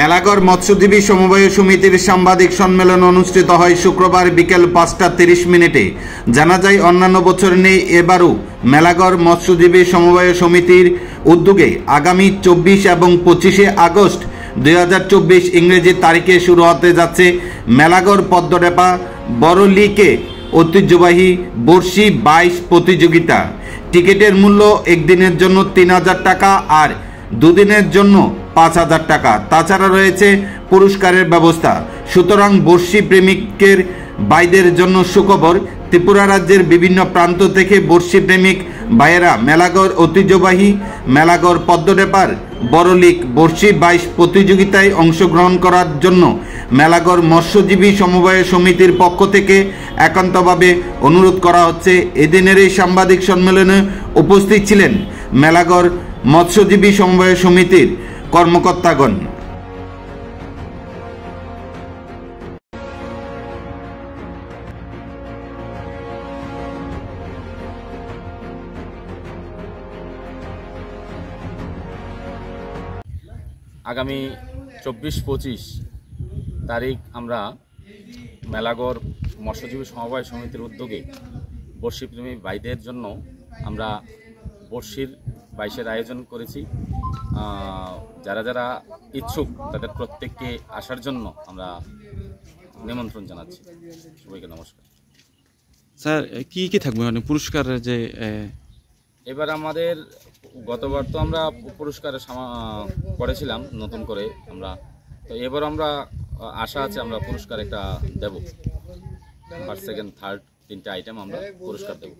মেলাগড় মৎস্যজীবী সমবায় সমিতির সাংবাদিক সম্মেলন অনুষ্ঠিত হয় শুক্রবার বিকেল 5:30 জানা যায়, অন্যান্য বছর নেই এবারও মেলাগড় মৎস্যজীবী সমবায় সমিতির উদ্যোগে আগামী 24 এবং 25 আগস্ট 2024 ইংরেজি তারিখে শুরু হতে যাচ্ছে মেলাগড় পদ্মডেপা বড়লিকে ঐতিহ্যবাহী বর্ষি 22 প্রতিযোগিতা। টিকিটের মূল্য একদিনের জন্য 3000 টাকা আর দুদিনের জন্য 5000 টাকা। তাছাড়া রয়েছে পুরস্কারের ব্যবস্থা। সুতরাং বর্ষি প্রেমিকের ভাইদের জন্য সুখবর, ত্রিপুরা রাজ্যের বিভিন্ন প্রান্ত থেকে বর্ষি প্রেমিক ভাইয়েরা মেলাগড় ঐতিহ্যবাহী মেলাগড় পদ্মডেপার বড়লিক বর্ষি 22 প্রতিযোগিতায় অংশগ্রহণ করার জন্য মেলাগড় মৎস্যজীবী সমবায় সমিতির পক্ষ থেকে একান্তভাবে অনুরোধ করা হচ্ছে। এদিনের এই সাংবাদিক সম্মেলনে উপস্থিত ছিলেন মেলাগড় মৎস্যজীবী সমবায় সমিতির কর্মকর্তাগণ। আগামী 24-25 তারিখ আমরা মেলাগড় মৎস্যজীবী সমবায় সমিতির উদ্যোগে বর্ষিপ্রেমী ভাইদের জন্য আমরা বর্ষির 22-এর আয়োজন করেছি। যারা যারা ইচ্ছুক তাদের প্রত্যেককে আসার জন্য আমরা নিমন্ত্রণ জানাচ্ছি। সবাইকে নমস্কার। স্যার, কি কি থাকবে মানে পুরস্কার? যে এবার আমাদের গতবার তো আমরা পুরস্কার করেছিলাম নতুন করে আমরা, তো এবার আমরা আশা আছে আমরা পুরস্কার একটা দেব। ফার্স্ট, সেকেন্ড, থার্ড 3টে আইটেম আমরা পুরস্কার দেব।